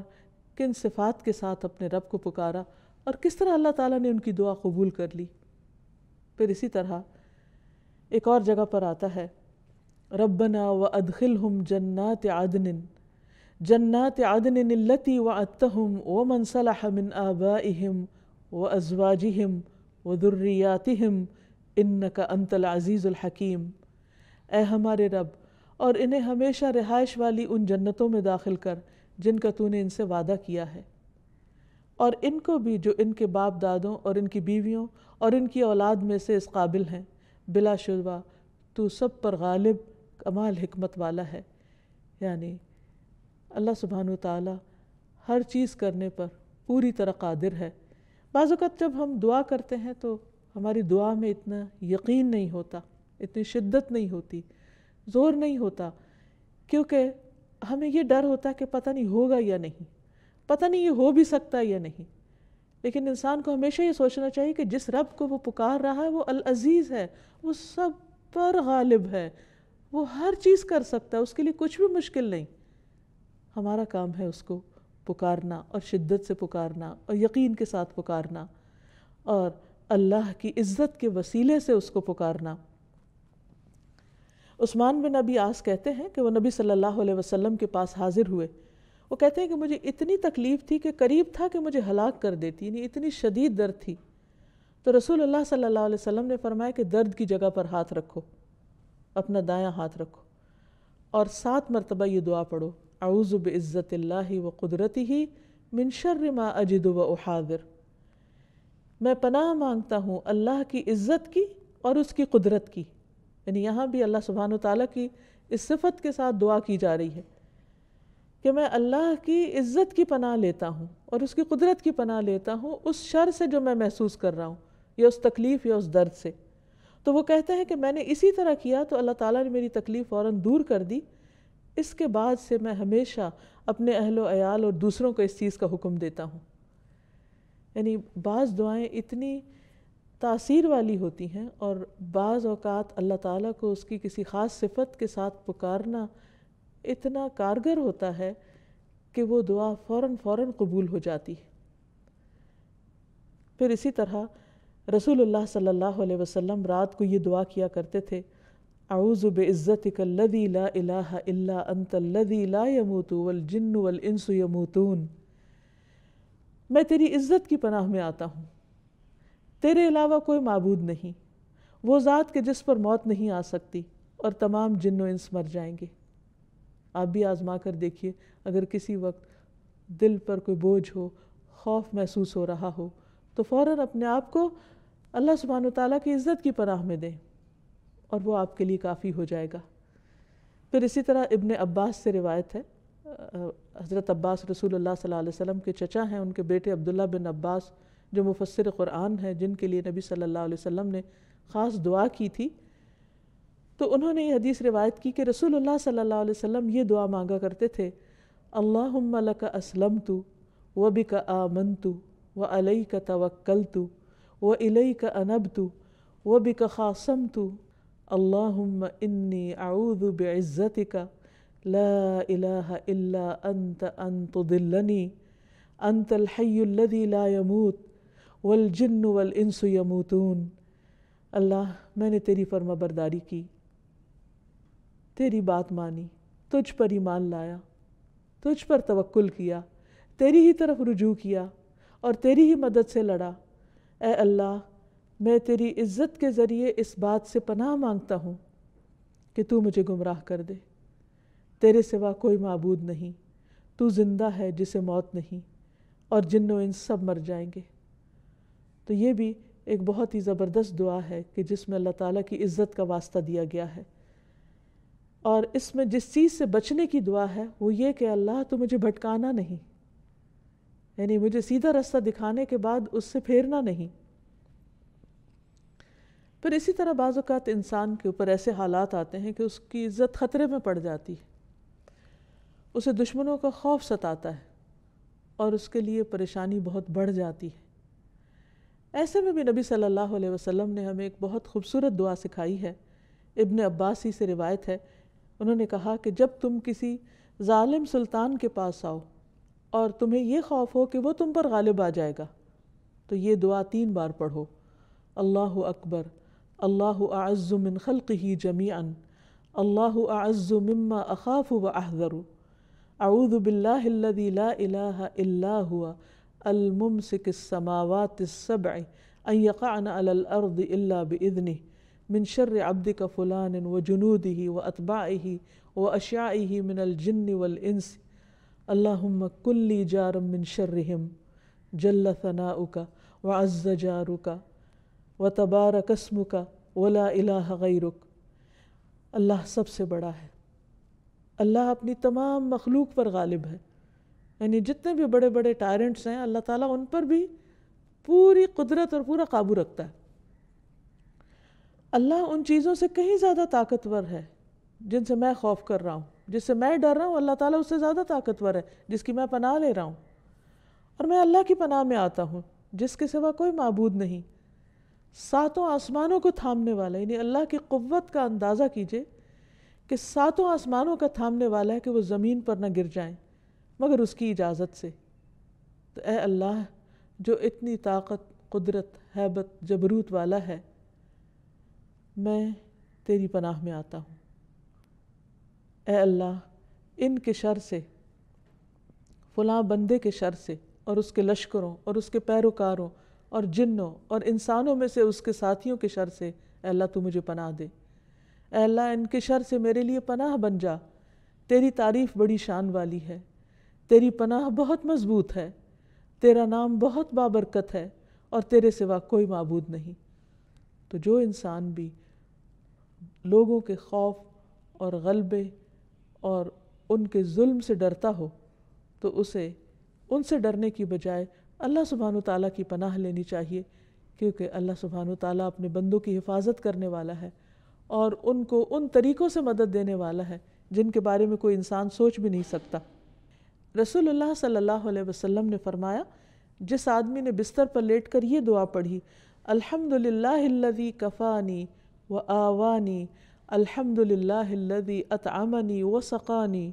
کن صفات کے ساتھ اپنے رب کو پکارا، اور کس طرح اللہ تعالیٰ نے ان کی دعا قبول کر لی۔ پھر اسی طرح ایک اور جگہ پر آتا ہے ربنا وادخلہم جنات عدن التی وعدتہم ومن صلح من آبائہم وازواجہم وذریاتہم انک انت العزیز الحکیم۔ اے ہمارے رب، اور انہیں ہمیشہ رہائش والی ان جنتوں میں داخل کر جن کا تو نے ان سے وعدہ کیا ہے، اور ان کو بھی جو ان کے باپ دادوں اور ان کی بیویوں اور ان کی اولاد میں سے اس قابل ہیں، بلا شبہ تو سب پر غالب کمال حکمت والا ہے۔ یعنی اللہ سبحانہ وتعالی ہر چیز کرنے پر پوری طرح قادر ہے۔ بعض اوقات جب ہم دعا کرتے ہیں تو ہماری دعا میں اتنا یقین نہیں ہوتا، اتنی شدت نہیں ہوتی، زور نہیں ہوتا، کیونکہ ہمیں یہ ڈر ہوتا ہے کہ پتہ نہیں ہوگا یا نہیں، پتہ نہیں یہ ہو بھی سکتا یا نہیں۔ لیکن انسان کو ہمیشہ یہ سوچنا چاہیے کہ جس رب کو وہ پکار رہا ہے وہ العزیز ہے، وہ سب پر غالب ہے، وہ ہر چیز کر سکتا ہے، اس کے لیے کچھ بھی مشکل نہیں۔ ہمارا کام ہے اس کو پکارنا، اور شدت سے پکارنا، اور یقین کے ساتھ پکارنا، اور اللہ کی عزت کے وسیلے سے اس کو پکارنا۔ عثمان بن ابی عاص کہتے ہیں کہ وہ نبی صلی اللہ علیہ وسلم کے پاس حاضر ہوئے۔ وہ کہتے ہیں کہ مجھے اتنی تکلیف تھی کہ قریب تھا کہ مجھے ہلاک کر دیتی، یعنی اتنی شدید درد تھی۔ تو رسول اللہ صلی اللہ علیہ وسلم نے فرمایا کہ درد کی جگہ پر ہاتھ رکھو، اپنا دایاں ہاتھ رکھو، اور 7 مرتبہ یہ دعا پڑھو، اعوذ بعزت اللہ وقدرتہ من شر ما اجد واحاذر۔ میں پناہ مانگتا ہوں اللہ کی عزت کی اور اس کی قدرت کی۔ یعنی یہاں بھی اللہ سبحانہ وتعالیٰ کی اس صفت کے ساتھ دعا کی جا رہی ہے کہ میں اللہ کی عزت کی پناہ لیتا ہوں اور اس کی قدرت کی پناہ لیتا ہوں اس شر سے جو میں محسوس کر رہا ہوں، یا اس تکلیف یا اس درد سے۔ تو وہ کہتے ہیں کہ میں نے اسی طرح کیا تو اللہ تعالیٰ نے میری تکلیف فوراً دور کر دی۔ اس کے بعد سے میں ہمیشہ اپنے اہل و عیال اور دوسروں کو اس چیز کا حکم دیتا ہوں۔ یعنی بعض دعائیں اتنی تاثیر والی ہوتی ہیں، اور بعض اوقات اللہ تعالیٰ کو اس کی کسی خاص صفت کے ساتھ پکارنا اتنا کارگر ہوتا ہے کہ وہ دعا فوراً قبول ہو جاتی ہے۔ پھر اسی طرح رسول اللہ صلی اللہ علیہ وسلم رات کو یہ دعا کیا کرتے تھے، اعوذ بعزتک الذی لا الہ الا انت الذی لا يموت والجن والانس یموتون۔ میں تیری عزت کی پناہ میں آتا ہوں، تیرے علاوہ کوئی معبود نہیں، وہ ذات کہ جس پر موت نہیں آ سکتی، اور تمام جن و انس مر جائیں گے۔ آپ بھی آزما کر دیکھیے، اگر کسی وقت دل پر کوئی بوجھ ہو، خوف محسوس ہو رہا ہو، تو فوراً اپنے آپ کو اللہ سبحانہ وتعالیٰ کی عزت کی پناہ میں دیں، اور وہ آپ کے لیے کافی ہو جائے گا۔ پھر اسی طرح ابن عباس سے روایت ہے، حضرت عباس رسول اللہ صلی اللہ علیہ وسلم کے چچا ہیں، ان کے بیٹے عبداللہ بن عباس جو مفسر قرآن ہیں، جن کے لیے نبی صلی اللہ علیہ وسلم نے خاص دعا کی تھی، تو انہوں نے یہ حدیث روایت کی کہ رسول اللہ صلی اللہ علیہ وسلم یہ دعا مانگا کرتے تھے، اللہم لک اسلمت وبک آمنت وعلیک توکلت والیک انبت وبک خاصمت اللہم انی اعوذ بعزتک لا الہ الا انت ان تضلنی انت الحی الذی لا یموت والجن والانس یموتون۔ اللہ، میں نے تیری فرما برداری کی، تیری بات مانی، تجھ پر ایمان لایا، تجھ پر توکل کیا، تیری ہی طرف رجوع کیا، اور تیری ہی مدد سے لڑا۔ اے اللہ میں تیری عزت کے ذریعے اس بات سے پناہ مانگتا ہوں کہ تو مجھے گمراہ کر دے۔ تیرے سوا کوئی معبود نہیں، تو زندہ ہے جسے موت نہیں، اور جن و انس سب مر جائیں گے۔ تو یہ بھی ایک بہت ہی زبردست دعا ہے کہ جس میں اللہ تعالیٰ کی عزت کا واسطہ دیا گیا ہے، اور اس میں جس چیز سے بچنے کی دعا ہے وہ یہ کہ اللہ تو مجھے بھٹکانا نہیں، یعنی مجھے سیدھا راستہ دکھانے کے بعد اس سے پھیرنا نہیں۔ پھر اسی طرح بعض اوقات انسان کے اوپر ایسے حالات آتے ہیں کہ اس کی عزت خطرے میں پڑ جاتی ہے، اسے دشمنوں کا خوف ستاتا ہے اور اس کے لیے پریشانی بہت بڑھ جاتی ہے۔ ایسے میں بھی نبی صلی اللہ علیہ وسلم نے ہمیں ایک بہت خوبصورت دعا سکھائی ہے۔ ابن عباس ہی سے روایت ہے، انہوں نے کہا کہ جب تم کسی ظالم سلطان کے پاس آؤ اور تمہیں یہ خوف ہو کہ وہ تم پر غالب آ جائے گا تو یہ دعا 3 بار پڑھو۔ اللہ اکبر، اللہ اعز من خلقہ جمیعا، اللہ اعز مما اخاف واحذر، اعوذ باللہ الذی لا الہ الا هو الممسک السماوات السبع ان یقعن علی الارض الا باذنہ، من شر عبدک فلان وجنودہ واتباعہ واشیاعہ من الجن والانس، اللہم کن لی جارا من شرہم، جل ثناؤک وعز جارک وتبارک اسمک ولا الہ غیرک۔ اللہ سب سے بڑا ہے، اللہ اپنی تمام مخلوق پر غالب ہے، یعنی جتنے بھی بڑے بڑے ٹائرنٹس ہیں اللہ تعالیٰ ان پر بھی پوری قدرت اور پورا قابو رکھتا ہے۔ اللہ ان چیزوں سے کہیں زیادہ طاقتور ہے جن سے میں خوف کر رہا ہوں، جس سے میں ڈر رہا ہوں، اللہ تعالیٰ اس سے زیادہ طاقتور ہے جس کی میں پناہ لے رہا ہوں، اور میں اللہ کی پناہ میں آتا ہوں جس کے سوا کوئی معبود نہیں، 7 آسمانوں کو تھامنے والا، یعنی اللہ کی قوت کا اندازہ کیجئے کہ 7 آسمانوں کا تھامنے والا ہے کہ وہ زمین پر نہ گر جائیں مگر اس کی اجازت سے۔ تو اے اللہ جو اتنی طاقت، قدرت، ہیبت، جبروت والا ہے، میں تیری پناہ میں آتا ہوں۔ اے اللہ ان کے شر سے، فلاں بندے کے شر سے اور اس کے لشکروں اور اس کے پیروکاروں اور جنوں اور انسانوں میں سے اس کے ساتھیوں کے شر سے اے اللہ تو مجھے پناہ دے۔ اے اللہ ان کے شر سے میرے لیے پناہ بن جا، تیری تعریف بڑی شان والی ہے، تیری پناہ بہت مضبوط ہے، تیرا نام بہت بابرکت ہے اور تیرے سوا کوئی معبود نہیں۔ تو جو انسان بھی لوگوں کے خوف اور غلبے اور ان کے ظلم سے ڈرتا ہو تو اسے ان سے ڈرنے کی بجائے اللہ سبحانہ وتعالیٰ کی پناہ لینی چاہیے، کیونکہ اللہ سبحانہ وتعالیٰ اپنے بندوں کی حفاظت کرنے والا ہے اور ان کو ان طریقوں سے مدد دینے والا ہے جن کے بارے میں کوئی انسان سوچ بھی نہیں سکتا۔ رسول اللہ صلی اللہ علیہ وسلم نے فرمایا، جس آدمی نے بستر پر لیٹ کر یہ دعا پڑھی، الحمدللہ الذی کفانی وآوانی، الحمدللہ الذی اطعمنی وسقانی،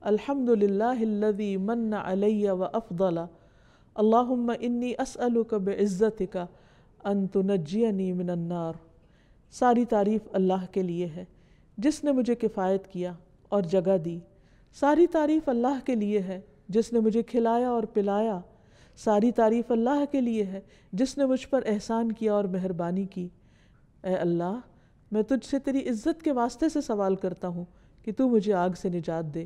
الحمدللہ الذی من علی وافضل، اللہم انی اسألک بعزتک ان تنجینی من النار۔ ساری تعریف اللہ کے لیے ہے جس نے مجھے کفایت کیا اور جگہ دی، ساری تعریف اللہ کے لیے ہے جس نے مجھے کھلایا اور پلایا، ساری تعریف اللہ کے لیے ہے جس نے مجھ پر احسان کیا اور مہربانی کی۔ اے اللہ میں تجھ سے تیری عزت کے واسطے سے سوال کرتا ہوں کہ تو مجھے آگ سے نجات دے۔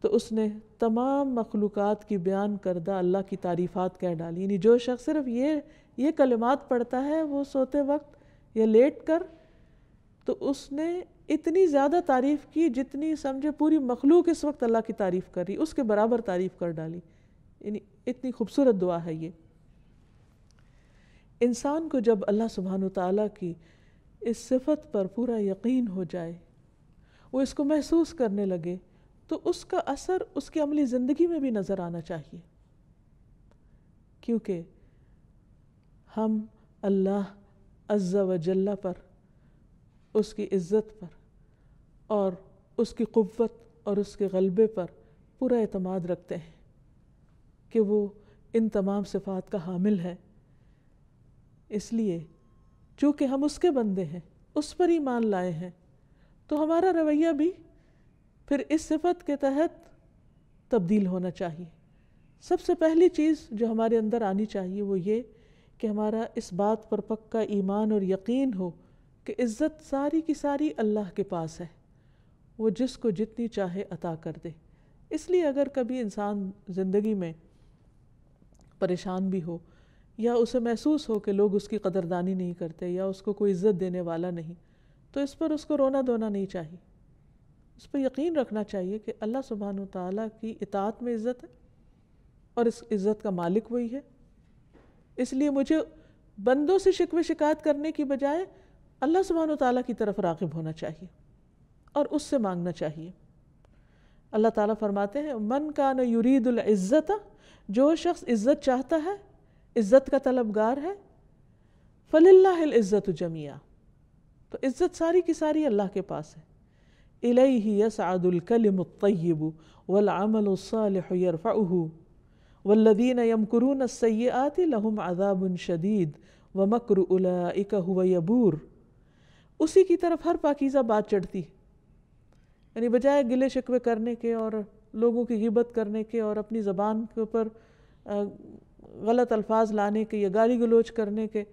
تو اس نے تمام مخلوقات کی بیان کردہ اللہ کی تعریفات کہہ ڈالی، یعنی جو شخص صرف یہ کلمات پڑھتا ہے وہ سوتے وقت یا لیٹ کر، تو اس نے اتنی زیادہ تعریف کی جتنی سمجھے پوری مخلوق اس وقت اللہ کی تعریف کر رہی، اس کے برابر تعریف کر ڈالی۔ یعنی اتنی خوبصورت دعا ہے یہ۔ انسان کو جب اللہ سبحانہ وتعالیٰ کی اس صفت پر پورا یقین ہو جائے، وہ اس کو محسوس کرنے لگے، تو اس کا اثر اس کی عملی زندگی میں بھی نظر آنا چاہیے، کیونکہ ہم اللہ عز و جل پر، اس کی عزت پر اور اس کی قوت اور اس کے غلبے پر پورا اعتماد رکھتے ہیں کہ وہ ان تمام صفات کا حامل ہے۔ اس لیے چونکہ ہم اس کے بندے ہیں، اس پر ایمان لائے ہیں، تو ہمارا رویہ بھی پھر اس صفت کے تحت تبدیل ہونا چاہیے سب سے پہلی چیز جو ہمارے اندر آنی چاہیے وہ یہ کہ ہمارا اس بات پر پکا ایمان اور یقین ہو کہ عزت ساری کی ساری اللہ کے پاس ہے، وہ جس کو جتنی چاہے عطا کر دے۔ اس لیے اگر کبھی انسان زندگی میں پریشان بھی ہو یا اسے محسوس ہو کہ لوگ اس کی قدردانی نہیں کرتے یا اس کو کوئی عزت دینے والا نہیں، تو اس پر اس کو رونا دھونا نہیں چاہیے، اس پر یقین رکھنا چاہیے کہ اللہ سبحانہ و تعالیٰ کی اطاعت میں عزت ہے اور اس عزت کا مالک وہی ہے۔ اس لیے مجھے بندوں سے شکوے شکایت کرنے کی بجائے اللہ سبحانہ و تعالیٰ کی طرف راغب ہونا چاہیے اور اس سے مانگنا چاہیے۔ اللہ تعالیٰ فرماتے ہیں من کان یرید العزت، جو شخص عزت چاہتا ہے، عزت کا طلبگار ہے، فللہ العزت جمیعا، تو عزت ساری کی ساری اللہ کے پاس ہے۔ الیہ یصعد الکلم الطیب والعمل الصالح یرفعہ والذین یمکرون السیئات لہم عذاب شدید ومکر اولئک ھو یبور، اسی کی طرف ہر پاکیزہ بات چڑھتی ہے، یعنی بجائے گلے شکوے کرنے کے اور لوگوں کی غیبت کرنے کے اور اپنی زبان کے اوپر غلط الفاظ لانے کے یا گالی گلوچ کرنے کے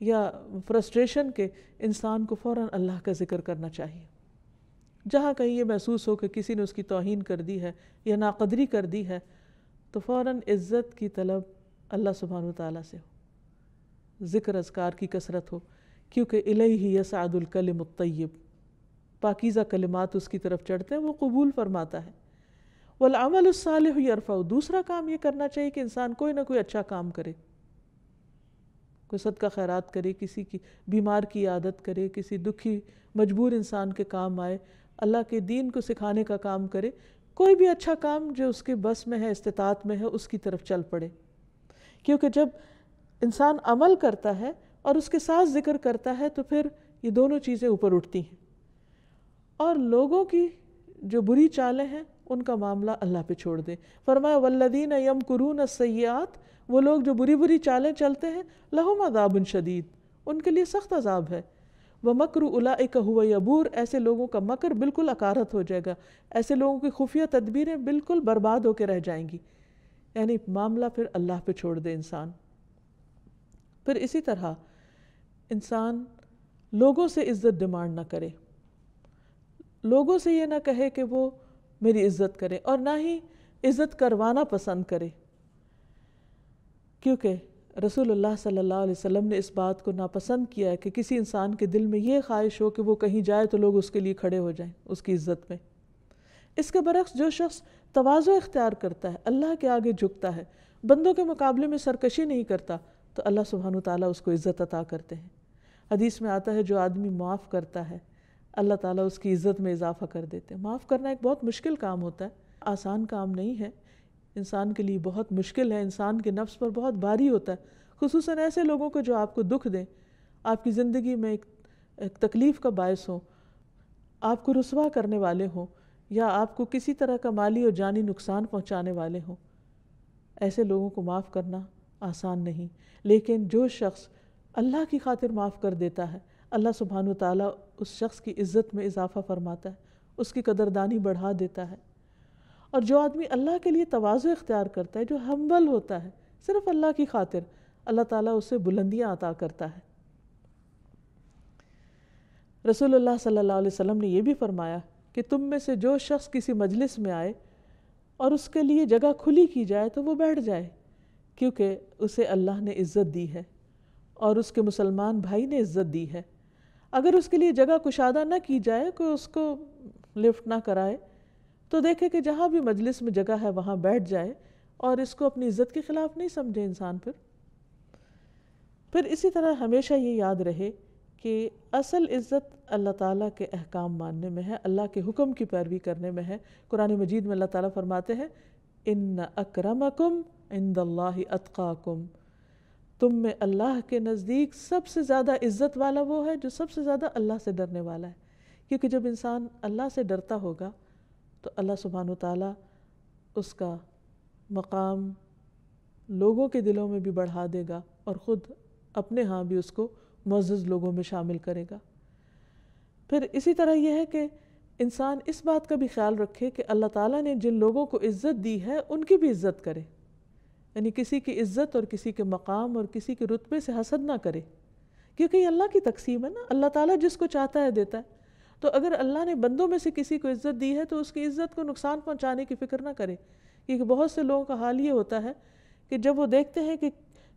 یا فرسٹریشن کے، انسان کو فوراً اللہ کا ذکر کرنا چاہیے۔ جہاں کہیں یہ محسوس ہو کہ کسی نے اس کی توہین کر دی ہے یا ناقدری کر دی ہے تو فوراً عزت کی طلب اللہ سبحانہ وتعالیٰ سے ہو، ذکر اذکار کی کثرت ہو، کیونکہ الیہ یصعد الکلم الطیب، پاکیزہ کلمات اس کی طرف چڑھتے ہیں، وہ قبول فرماتا ہے۔ والعمل الصالح یرفع، دوسرا کام یہ کرنا چاہیے کہ انسان کوئی نہ کوئی اچھا کام کرے، کوئی صدقہ خیرات کرے، کسی کی بیمار کی عادت کرے، کسی دکھی مجبور انسان کے کام آئے، اللہ کے دین کو سکھانے کا کام کرے، کوئی بھی اچھا کام جو اس کے بس میں ہے، استطاعت میں ہے، اس کی طرف چل پڑے۔ کیونکہ جب انسان عمل کرتا ہے اور اس کے ساتھ ذکر کرتا ہے تو پھر یہ دونوں چیزیں اوپر اٹھتی ہیں، اور لوگوں کی جو بری چالیں ہیں ان کا معاملہ اللہ پہ چھوڑ دے۔ فرمایا والذین یمکرون السیئات، وہ لوگ جو بری بری چالیں چلتے ہیں، لہم عذاب شدید، ان کے لیے سخت عذاب ہے۔ ومکر اولئک ھو یبور، ایسے لوگوں کا مکر بالکل اکارت ہو جائے گا، ایسے لوگوں کی خفیہ تدبیریں بالکل برباد ہو کے رہ جائیں گی، یعنی معاملہ پھر اللہ پہ چھوڑ دے انسان۔ پھر اسی طرح انسان لوگوں سے عزت ڈیمانڈ نہ کرے، لوگوں سے یہ نہ کہے کہ وہ میری عزت کرے، اور نہ ہی عزت کروانا پسند کرے، کیونکہ رسول اللہ صلی اللہ علیہ وسلم نے اس بات کو ناپسند کیا ہے کہ کسی انسان کے دل میں یہ خواہش ہو کہ وہ کہیں جائے تو لوگ اس کے لیے کھڑے ہو جائیں اس کی عزت میں۔ اس کے برعکس جو شخص تواضع اختیار کرتا ہے، اللہ کے آگے جھکتا ہے، بندوں کے مقابلے میں سرکشی نہیں کرتا، تو اللہ سبحانہ وتعالیٰ اس کو عزت عطا کرتے ہیں۔ حدیث میں آتا ہے جو آدمی معاف کرتا ہے اللہ تعالیٰ اس کی عزت میں اضافہ کر دیتے ہیں۔ معاف کرنا ایک بہت مشکل کام ہوتا ہے، آسان کام نہیں ہے، انسان کے لیے بہت مشکل ہے، انسان کے نفس پر بہت بھاری ہوتا ہے، خصوصاً ایسے لوگوں کو جو آپ کو دکھ دیں، آپ کی زندگی میں ایک تکلیف کا باعث ہوں، آپ کو رسوا کرنے والے ہوں، یا آپ کو کسی طرح کا مالی اور جانی نقصان پہنچانے والے ہوں۔ ایسے لوگوں کو معاف کرنا آسان نہیں، لیکن جو شخص اللہ کی خاطر معاف کر دیتا ہے، اللہ سبحانہ وتعالیٰ اس شخص کی عزت میں اضافہ فرماتا ہے، اس کی قدردانی بڑھا دیتا ہے۔ اور جو آدمی اللہ کے لیے تواضع اختیار کرتا ہے، جو ہمبل ہوتا ہے صرف اللہ کی خاطر، اللہ تعالیٰ اسے بلندیاں عطا کرتا ہے۔ رسول اللہ صلی اللہ علیہ وسلم نے یہ بھی فرمایا کہ تم میں سے جو شخص کسی مجلس میں آئے اور اس کے لیے جگہ کھلی کی جائے تو وہ بیٹھ جائے، کیونکہ اسے اللہ نے عزت دی ہے اور اس کے مسلمان بھائی نے عزت دی ہے۔ اگر اس کے لیے جگہ کشادہ نہ کی جائے، کوئی اس کو لفٹ نہ کرائے، تو دیکھے کہ جہاں بھی مجلس میں جگہ ہے وہاں بیٹھ جائے، اور اس کو اپنی عزت کے خلاف نہیں سمجھے انسان۔ پھر اسی طرح ہمیشہ یہ یاد رہے کہ اصل عزت اللہ تعالیٰ کے احکام ماننے میں ہے، اللہ کے حکم کی پیروی کرنے میں ہے۔ قرآن مجید میں اللہ تعالیٰ فرماتے ہیں ان اکرمکم عند اللہ اتقاکم، تم میں اللہ کے نزدیک سب سے زیادہ عزت والا وہ ہے جو سب سے زیادہ اللہ سے ڈرنے والا ہے، کیونکہ جب انسان اللہ سے ڈرتا ہوگا تو اللہ سبحانہ وتعالیٰ اس کا مقام لوگوں کے دلوں میں بھی بڑھا دے گا اور خود اپنے ہاں بھی اس کو معزز لوگوں میں شامل کرے گا۔ پھر اسی طرح یہ ہے کہ انسان اس بات کا بھی خیال رکھے کہ اللہ تعالیٰ نے جن لوگوں کو عزت دی ہے ان کی بھی عزت کرے، یعنی کسی کی عزت اور کسی کے مقام اور کسی کے رتبے سے حسد نہ کرے، کیونکہ یہ اللہ کی تقسیم ہے نا، اللہ تعالیٰ جس کو چاہتا ہے دیتا ہے۔ تو اگر اللہ نے بندوں میں سے کسی کو عزت دی ہے تو اس کی عزت کو نقصان پہنچانے کی فکر نہ کرے، کیونکہ بہت سے لوگوں کا حال یہ ہوتا ہے کہ جب وہ دیکھتے ہیں کہ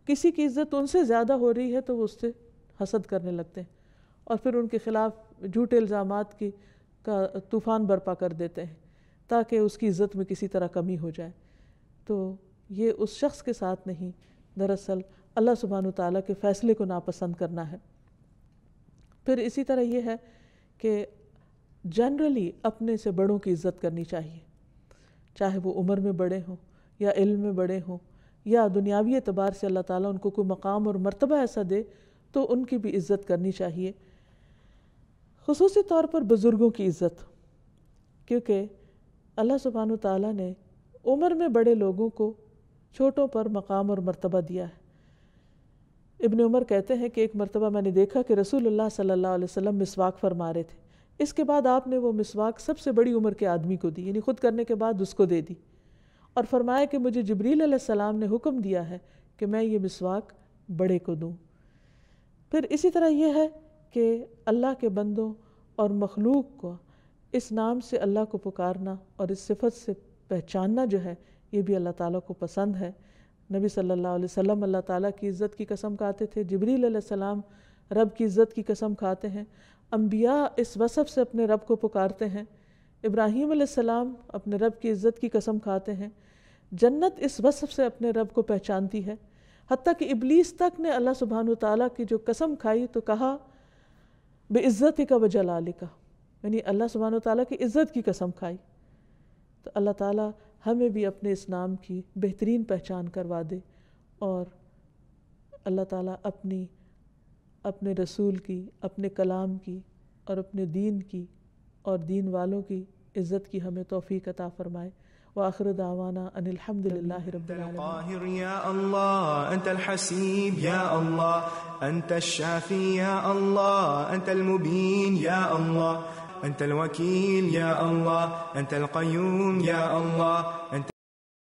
کسی کی عزت ان سے زیادہ ہو رہی ہے تو وہ اس سے حسد کرنے لگتے ہیں اور پھر ان کے خلاف جھوٹے الزامات کا طوفان برپا کر دیتے ہیں تاکہ اس کی عزت میں کسی طرح کمی ہو جائے۔ تو یہ اس شخص کے ساتھ نہیں، دراصل اللہ سبحانہ وتعالیٰ کے فیصلے کو ناپسند کرنا ہے۔ پھر اسی طرح یہ ہے کہ جنرلی اپنے سے بڑوں کی عزت کرنی چاہیے، چاہے وہ عمر میں بڑے ہوں یا علم میں بڑے ہوں یا دنیاوی اعتبار سے اللہ تعالیٰ ان کو کوئی مقام اور مرتبہ ایسا دے تو ان کی بھی عزت کرنی چاہیے، خصوصی طور پر بزرگوں کی عزت، کیونکہ اللہ سبحانہ وتعالیٰ نے عمر میں بڑے لوگوں کو چھوٹوں پر مقام اور مرتبہ دیا ہے۔ ابن عمر کہتے ہیں کہ ایک مرتبہ میں نے دیکھا کہ رسول اللہ صلی اللہ علیہ وسلم مسواک فرما رہے تھے، اس کے بعد آپ نے وہ مسواک سب سے بڑی عمر کے آدمی کو دی، یعنی خود کرنے کے بعد اس کو دے دی، اور فرمایا کہ مجھے جبریل علیہ السلام نے حکم دیا ہے کہ میں یہ مسواک بڑے کو دوں۔ پھر اسی طرح یہ ہے کہ اللہ کے بندوں اور مخلوق کو اس نام سے اللہ کو پکارنا اور اس صفت سے پہچاننا جو ہے یہ بھی اللہ تعالیٰ کو پسند ہے۔ نبی صلی اللہ علیہ وسلم اللہ تعالیٰ کی عزت کی قسم کھاتے تھے، جبریل علیہ السلام رب کی عزت کی قسم کھاتے ہیں، انبیاء اس وصف سے اپنے رب کو پکارتے ہیں، ابراہیم علیہ السلام اپنے رب کی عزت کی قسم کھاتے ہیں، جنت اس وصف سے اپنے رب کو پہچانتی ہے، حتیٰ کہ ابلیس تک نے اللہ سبحانہ وتعالیٰ کی جو قسم کھائی تو کہا بِعِزَّتِكَ وَجَلَالِكَ، یعنی اللہ سبحانہ وتعالیٰ کی عزت کی قسم کھائی۔ تو اللہ تعالیٰ ہمیں بھی اپنے اس نام کی بہترین پہچان کروا دے، اور اللہ تعالیٰ اپنے رسول کی، اپنے کلام کی اور اپنے دین کی اور دین والوں کی عزت کی ہمیں توفیق عطا فرمائے۔ وآخر دعوانا ان الحمد للہ رب العالمین۔ القاهر يا الله، أنت الحسيب يا الله، أنت الشافي يا الله، أنت المبين يا الله، أنت الوكيل يا الله، أنت القيوم يا الله، أنت